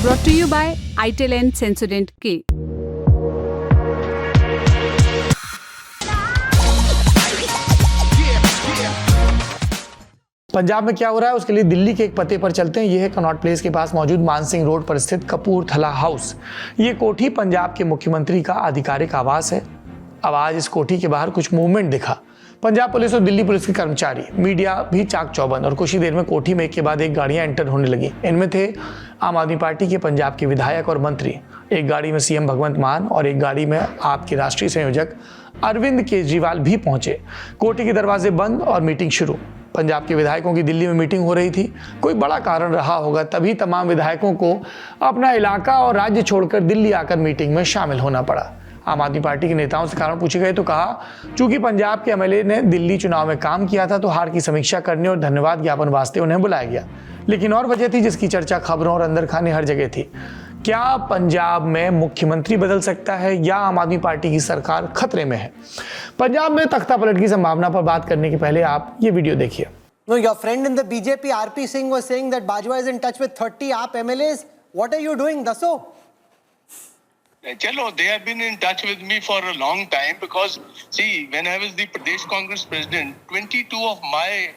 brought to you by ITEL and Sensodyne K. Punjab में क्या हो रहा है उसके लिए दिल्ली के एक पते पर चलते हैं। यह है कनॉट प्लेस के पास मौजूद मानसिंह रोड पर स्थित कपूरथला हाउस। ये कोठी पंजाब के मुख्यमंत्री का आधिकारिक आवास है। अब आज इस कोठी के बाहर कुछ मूवमेंट दिखा। पंजाब पुलिस और दिल्ली पुलिस के कर्मचारी, मीडिया भी चाक चौबंद और कुछ ही देर में कोठी में एक के बाद एक गाड़ियां एंटर होने लगी। इनमें थे आम आदमी पार्टी के पंजाब के विधायक और मंत्री। एक गाड़ी में सीएम भगवंत मान और एक गाड़ी में आप के राष्ट्रीय संयोजक अरविंद केजरीवाल भी पहुंचे। कोठी के दरवाजे बंद और मीटिंग शुरू। पंजाब के विधायकों की दिल्ली में मीटिंग हो रही थी। कोई बड़ा कारण रहा होगा, तभी तमाम विधायकों को अपना इलाका और राज्य छोड़कर दिल्ली आकर मीटिंग में शामिल होना पड़ा। आम आदमी पार्टी के नेताओं से कारण पूछे गए तो कहा, चूंकि पंजाब के एमएलए ने दिल्ली चुनाव में काम किया था तो हार की समीक्षा करने और धन्यवाद ज्ञापन वास्ते उन्हें बुलाया गया। लेकिन और वजह थी जिसकी चर्चा खबरों और अंदर खाने हर जगह थी। क्या पंजाब में मुख्यमंत्री बदल सकता है या आम आदमी पार्टी की सरकार खतरे में है? पंजाब में तख्ता पलट की संभावना पर बात करने के पहले आप ये वीडियो देखिए। No, your friend in the BJP, RP Singh, was saying that Bajwa is in touch with 30 AAP MLAs. What are you doing, Dasso? Chalo, they have been in touch with me for a long time because, see, when I was the Pradesh Congress president, 22 of my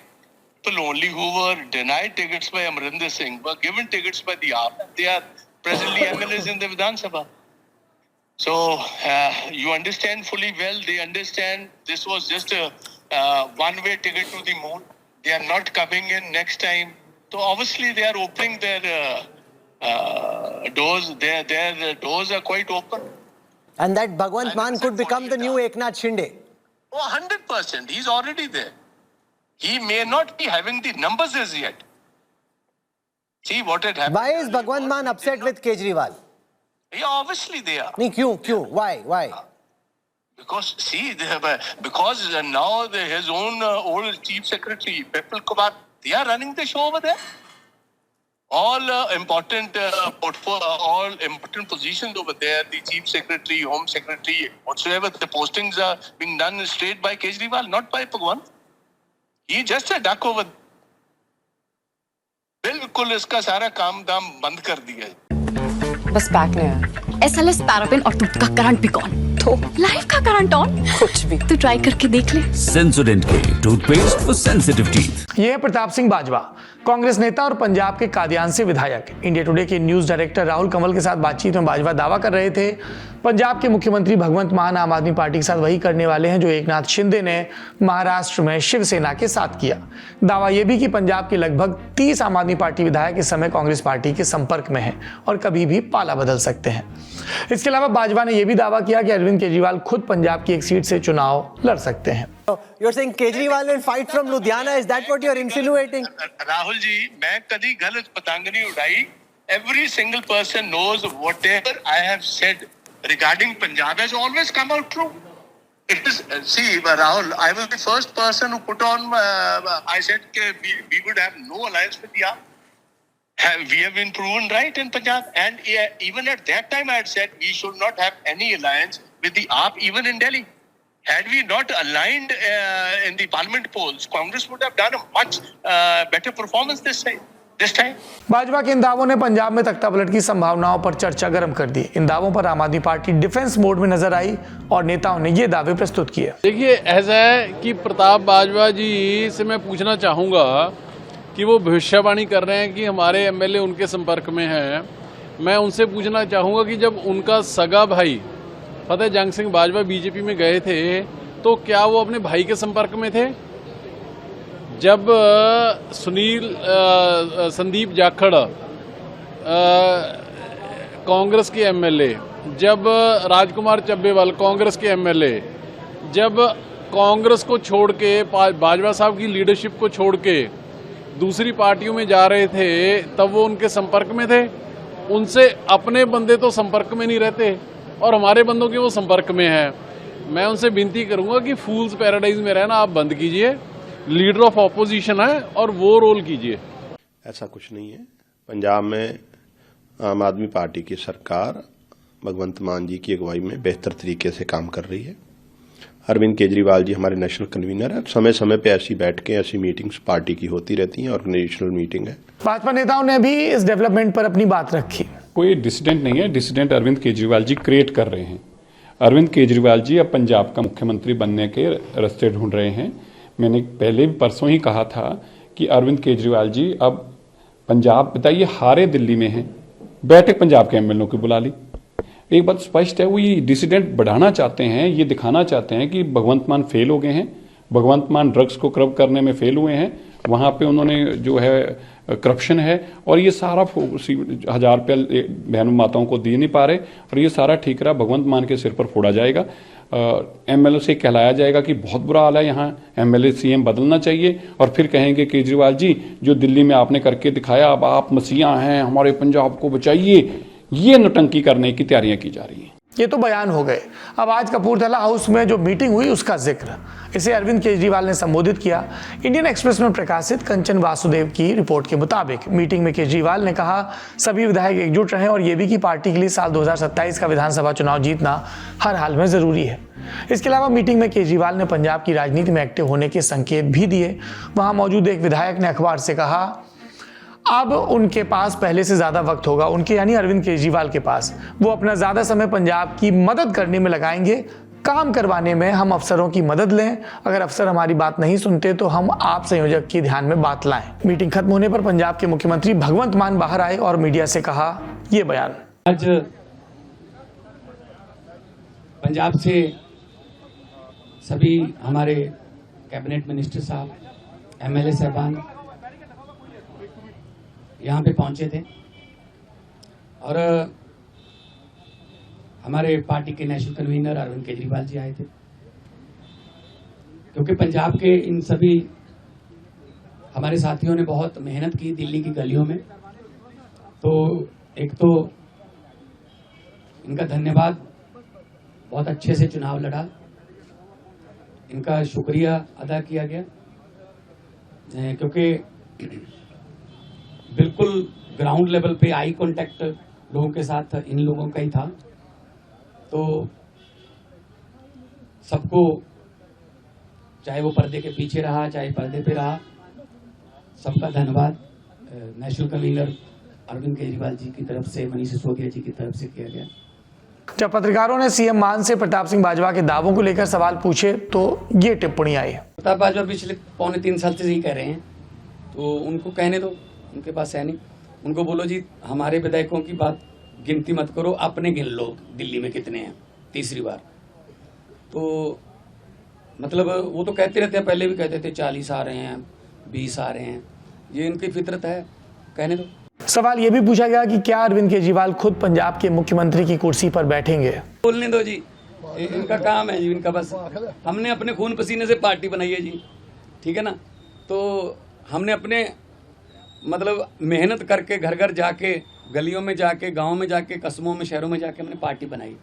people only who were denied tickets by Amarinder Singh were given tickets by the AAP. They are presently MLAs in the Vidhan Sabha. So, you understand fully well, they understand this was just a one-way ticket to the moon. They are not coming in next time. So obviously they are opening their doors. Their doors are quite open. And that Bhagwant Mann could become the new Eknath Shinde. Oh, 100%. He's already there. He may not be having the numbers as yet. See what had happened. Why is Bhagwant Mann upset with Kejriwal? Yeah, obviously they are. Kyun? Why? Because see, because now his own old chief secretary, Bipul Kumar, they are running the show over there. All important all important positions over there, the chief secretary, home secretary, whatsoever, the postings are being done straight by Kejriwal, not by Bhagwan. He just a duck over. बिल्कुल इसका सारा काम दाम बंद कर दिया है। बस बैक नहीं आया। SLS पैराफिन और दूध का करंट भी कौन? तो लाइफ का करंट ऑन? कुछ भी। तो ट्राई करके देख ले। सेंसोडेंट के टूथपेस्ट फॉर सेंसिटिव टीथ। ये है प्रताप सिंह बाजवा, कांग्रेस नेता और पंजाब के कादियान से विधायक। इंडिया टुडे के न्यूज डायरेक्टर राहुल कंवल के साथ बातचीत में बाजवा दावा कर रहे थे, पंजाब के मुख्यमंत्री भगवंत मान आम आदमी पार्टी के साथ वही करने वाले हैं जो एकनाथ शिंदे ने महाराष्ट्र में शिवसेना के साथ किया। दावा यह भी कि पंजाब के लगभग 30 आम आदमी पार्टी विधायक इस समय कांग्रेस पार्टी के संपर्क में हैं और कभी भी पाला बदल सकते हैं। इसके अलावा बाजवा ने यह भी दावा किया कि अरविंद केजरीवाल खुद पंजाब की एक सीट से चुनाव लड़ सकते हैं। You're saying Kejriwal will fight from Ludhiana? Is that what you're insinuating? Rahul ji, मैं कभी गलत पतंग नहीं उड़ाई। Every single person knows whatever I have said regarding Punjab has always come out true. It is, see, Rahul, I was the first person who put on, I said we would have no alliance with the AAP. We have been proven right in Punjab. And even at that time I had said we should not have any alliance with the AAP even in Delhi. Had we not aligned in the parliament polls, Congress would have done a much better performance this time. Bhajpa के इन दावों ने पंजाब में तख्ता पलट की संभावनाओं पर चर्चा गर्म कर दी। इन दावों पर आम आदमी पार्टी डिफेंस मोड में नजर आई और नेताओं ने ये दावे प्रस्तुत किए। देखिए, ऐसा है कि प्रताप बाजवा जी से मैं पूछना चाहूंगा कि वो भविष्यवाणी कर रहे हैं कि हमारे एमएलए उनके संपर्क में हैं। मैं उनसे पूछना चाहूंगा कि जब उनका सगा भाई फतेह जंग सिंह बाजवा बीजेपी में गए थे तो क्या वो अपने भाई के संपर्क में थे? जब संदीप जाखड़ कांग्रेस के एमएलए, जब राजकुमार चब्बेवाल कांग्रेस के एमएलए, जब कांग्रेस को छोड़ के बाजवा साहब की लीडरशिप को छोड़ के दूसरी पार्टियों में जा रहे थे, तब वो उनके संपर्क में थे? उनसे अपने बंदे तो संपर्क में नहीं रहते और हमारे बंदों के वो संपर्क में हैं। मैं उनसे विनती करूंगा कि फूल्स पैराडाइज में रहना आप बंद कीजिए। लीडर ऑफ ऑपोजिशन है और वो रोल कीजिए। ऐसा कुछ नहीं है। पंजाब में आम आदमी पार्टी की सरकार भगवंत मान जी की अगुवाई में बेहतर तरीके से काम कर रही है। अरविंद केजरीवाल जी हमारे नेशनल कन्वीनर है। समय समय पे ऐसी बैठकें, ऐसी मीटिंग्स पार्टी की होती रहती हैं, ऑर्गेनाइजेशनल मीटिंग है। भाजपा नेताओं ने भी इस डेवलपमेंट पर अपनी बात रखी। कोई डिसिडेंट नहीं है, डिसिडेंट अरविंद केजरीवाल जी क्रिएट कर रहे हैं। अरविंद केजरीवाल जी अब पंजाब का मुख्यमंत्री बनने के रास्ते ढूंढ रहे हैं। मैंने पहले भी परसों ही कहा था कि अरविंद केजरीवाल जी अब पंजाब, बताइए हारे दिल्ली में हैं, बैठे पंजाब के एमएलए की बुला ली। एक बात स्पष्ट है, वो ये डिसिडेंट बढ़ाना चाहते हैं, ये दिखाना चाहते हैं कि भगवंत मान फेल हो गए हैं। भगवंत मान ड्रग्स को कर्ब करने में फेल हुए हैं, वहां पे उन्होंने जो है करप्शन है, और ये सारा 1000 रुपये बहनों माताओं को दे नहीं पा रहे, और ये सारा ठीकरा भगवंत मान के सिर पर फोड़ा जाएगा। एमएलए से कहलाया जाएगा कि बहुत बुरा हाल है यहाँ, एमएलए सीएम बदलना चाहिए, और फिर कहेंगे केजरीवाल जी जो दिल्ली में आपने करके दिखाया, अब आप मसीहा हैं, हमारे पंजाब को बचाइए। ये नौटंकी करने की तैयारियां की जा रही हैं। ये तो बयान हो गए। अब आज कपूरथला हाउस में जो मीटिंग हुई उसका जिक्र, इसे अरविंद केजरीवाल ने संबोधित किया। इंडियन एक्सप्रेस में प्रकाशित कंचन वासुदेव की रिपोर्ट के मुताबिक मीटिंग में केजरीवाल ने कहा सभी विधायक एकजुट रहें और ये भी कि पार्टी के लिए साल 2027 का विधानसभा चुनाव जीतना हर हाल में जरूरी है। इसके अलावा मीटिंग में केजरीवाल ने पंजाब की राजनीति में एक्टिव होने के संकेत भी दिए। वहां मौजूद एक विधायक ने अखबार से कहा अब उनके पास पहले से ज्यादा वक्त होगा, उनके यानी अरविंद केजरीवाल के पास। वो अपना ज्यादा समय पंजाब की मदद करने में लगाएंगे, काम करवाने में हम अफसरों की मदद लें। अगर अफसर हमारी बात नहीं सुनते तो हम आप संयोजक की ध्यान में बात लाएं। मीटिंग खत्म होने पर पंजाब के मुख्यमंत्री भगवंत मान बाहर आए और मीडिया से कहा ये बयान। आज पंजाब से सभी हमारे कैबिनेट मिनिस्टर साहब, एमएलए साहबान यहाँ पे पहुंचे थे, और हमारे पार्टी के नेशनल कन्वीनर अरविंद केजरीवाल जी आए थे। क्योंकि पंजाब के इन सभी हमारे साथियों ने बहुत मेहनत की दिल्ली की गलियों में, तो एक तो इनका धन्यवाद, बहुत अच्छे से चुनाव लड़ा, इनका शुक्रिया अदा किया गया। क्योंकि बिल्कुल ग्राउंड लेवल पे आई कांटेक्ट लोगों के साथ इन लोगों का ही था, तो सबको, चाहे वो पर्दे के पीछे रहा चाहे पर्दे पे रहा, सबका धन्यवाद नेशनल कन्वीनर अरविंद केजरीवाल जी की तरफ से, मनीष सिसोदिया जी की तरफ से किया गया। जब पत्रकारों ने सीएम मान से प्रताप सिंह बाजवा के दावों को लेकर सवाल पूछे तो ये टिप्पणी आई। प्रताप बाजवा पिछले 2.25 साल से यही कह रहे हैं, तो उनको कहने दो, उनके पास है नहीं। उनको बोलो जी हमारे विधायकों की बात गिनती मत करो, अपने गिन लो दिल्ली में कितने हैं, तीसरी बार। तो मतलब वो तो कहते रहते हैं, पहले भी कहते थे 40 आ रहे हैं, 20 आ रहे हैं, ये इनकी फितरत है, कहने दो। सवाल ये भी पूछा गया कि क्या अरविंद केजरीवाल खुद पंजाब के मुख्यमंत्री की कुर्सी पर बैठेंगे। बोलने दो जी, इनका काम है जी, इनका बस, हमने अपने खून पसीने से पार्टी बनाई है जी, ठीक है ना। तो हमने अपने मतलब मेहनत करके घर घर जाके, गलियों में जाके, गाँव में जाके, कस्बों में, शहरों में जाके हमने पार्टी बनाई।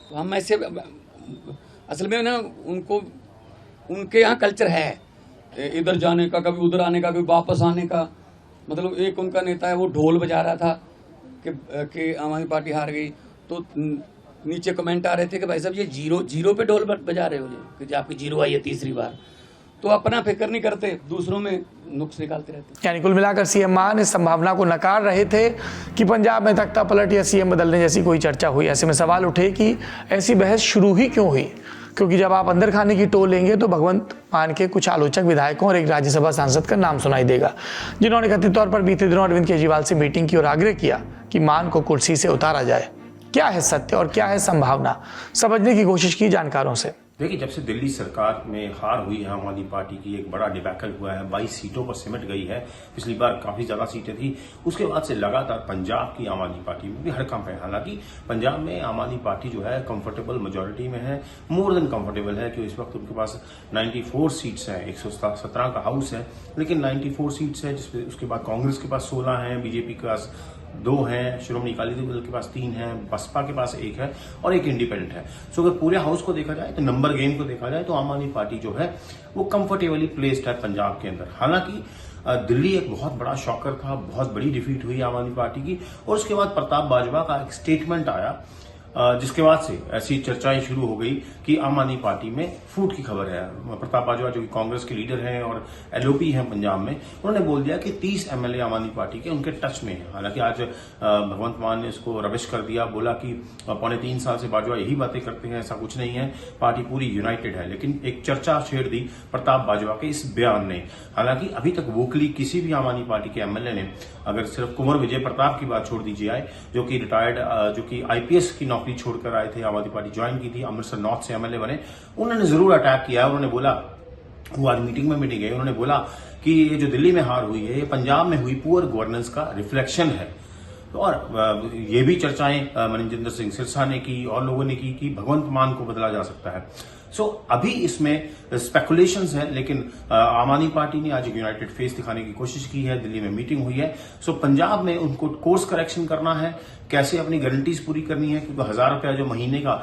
तो हम ऐसे असल में ना, उनको उनके यहाँ कल्चर है इधर जाने का, कभी उधर आने का, कभी वापस आने का। मतलब एक उनका नेता है, वो ढोल बजा रहा था कि आम आदमी पार्टी हार गई, तो नीचे कमेंट आ रहे थे कि भाई साहब ये जीरो पे ढोल बजा रहे हो जी, कि आपकी जीरो आई है तीसरी बार। तो अपना फिक्र नहीं करते, दूसरों में नुक्स निकालते रहते। यानी कुल मिलाकर सीएम मान इस संभावना को नकार रहे थे कि पंजाब में तख्ता पलट या सीएम बदलने जैसी कोई चर्चा हुई। ऐसे में सवाल उठे कि ऐसी बहस शुरू ही क्यों हुई, क्योंकि जब आप अंदर खाने की टोल लेंगे तो भगवंत मान के कुछ आलोचक विधायकों और एक राज्यसभा सांसद का नाम सुनाई देगा, जिन्होंने कथित तौर पर बीते दिनों अरविंद केजरीवाल से मीटिंग की और आग्रह किया कि मान को कुर्सी से उतारा जाए। क्या है सत्य और क्या है संभावना, समझने की कोशिश की जानकारों से। देखिए, जब से दिल्ली सरकार में हार हुई है आम आदमी पार्टी की, एक बड़ा डिबैकल हुआ है, 22 सीटों पर सिमट गई है, पिछली बार काफी ज्यादा सीटें थी, उसके बाद से लगातार पंजाब की आम आदमी पार्टी में भी हड़कंप है। हालांकि पंजाब में आम आदमी पार्टी जो है कंफर्टेबल मेजोरिटी में है, मोर देन कंफर्टेबल है, कि इस वक्त उनके पास 94 सीट्स हैं, 117 का हाउस है, लेकिन 94 सीट्स है, जिसमें उसके बाद कांग्रेस के पास 16 है, बीजेपी के पास 2 हैं, श्रोमणी अकाली दल के पास 3 हैं, बसपा के पास 1 है और एक इंडिपेंडेंट है। सो अगर पूरे हाउस को देखा जाए, तो नंबर गेम को देखा जाए, तो आम आदमी पार्टी जो है वो कंफर्टेबली प्लेस्ड है पंजाब के अंदर। हालांकि दिल्ली एक बहुत बड़ा शॉकर था, बहुत बड़ी डिफीट हुई आम आदमी पार्टी की, और उसके बाद प्रताप बाजवा का एक स्टेटमेंट आया जिसके बाद से ऐसी चर्चाएं शुरू हो गई कि आम आदमी पार्टी में फूट की खबर है। प्रताप बाजवा जो कि कांग्रेस के लीडर हैं और एलओपी हैं पंजाब में, उन्होंने बोल दिया कि 30 एमएलए आम आदमी पार्टी के उनके टच में है। हालांकि आज भगवंत मान ने इसको रबिश कर दिया, बोला कि 2.25 साल से बाजवा यही बातें करते हैं, ऐसा कुछ नहीं है, पार्टी पूरी यूनाइटेड है। लेकिन एक चर्चा छेड़ दी प्रताप बाजवा के इस बयान ने। हालांकि अभी तक वोकली किसी भी आम आदमी पार्टी के एमएलए ने, अगर सिर्फ कुंवर विजय प्रताप की बात छोड़ दीजिए आए, जो कि रिटायर्ड, जो कि आईपीएस की नौकरी छोड़कर आए थे, आम आदमी पार्टी ज्वाइन की थी, अमृतसर नॉर्थ से एमएलए बने, उन्होंने जरूर अटैक किया। उन्होंने बोला, वो आज मीटिंग में गए, उन्होंने बोला कि ये जो दिल्ली में हार हुई है, ये पंजाब में हुई पुअर गवर्नेंस का रिफ्लेक्शन है। और ये भी चर्चाएं मनजिंदर सिंह सिरसा ने की और लोगों ने की कि भगवंत मान को बदला जा सकता है। सो अभी इसमें स्पेकुलेशंस हैं, लेकिन आम आदमी पार्टी ने आज एक यूनाइटेड फेस दिखाने की कोशिश की है। दिल्ली में मीटिंग हुई है। सो पंजाब में उनको कोर्स करेक्शन करना है, कैसे अपनी गारंटीज पूरी करनी है, क्योंकि 1000 रुपया जो महीने का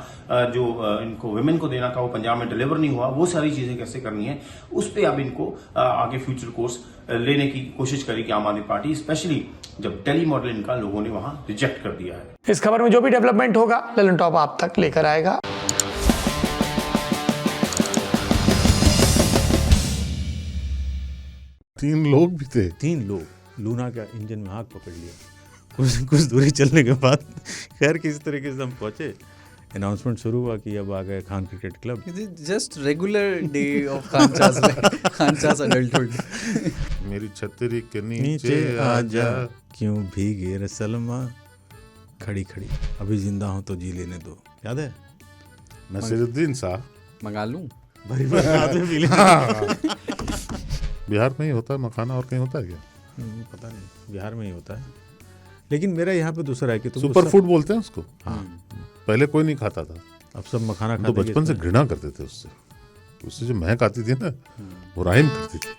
जो इनको वुमेन को देना था वो पंजाब में डिलीवर नहीं हुआ, वो सारी चीजें कैसे करनी है, उस पर अब इनको आगे फ्यूचर कोर्स लेने की कोशिश करेगी आम आदमी पार्टी, स्पेशली जब टेली मॉडल इनका लोगों ने वहां रिजेक्ट कर दिया है। इस खबर में जो भी डेवलपमेंट होगा ललन टॉप आप तक लेकर आएगा। तीन लोग भी थे, 3 लोग लूना का इंजन में आग पकड़ लिया। कुछ दूरी चलने के बाद खैर किस तरीके से हम पहुंचे, अनाउंसमेंट शुरू हुआ कि अब आ गए Khan cricket club. Just regular day of खानचास अडल्टहुड। मेरी छतरी के नीचे आजा, क्यों भीगे रे सलमा, खड़ी खड़ी अभी जिंदा हो तो जी लेने दो, याद है नसीरुद्दीन साहब? मंगा लूं बिहार में ही होता है मखाना, और कहीं होता है क्या? पता नहीं, बिहार में ही होता है। लेकिन मेरा यहाँ पे दूसरा है कि सुपर फूड बोलते हैं उसको। हाँ, पहले कोई नहीं खाता था, अब सब मखाना खाते। तो बचपन से घृणा करते थे उससे जो महक आती थी ना, वो राइम करती थी।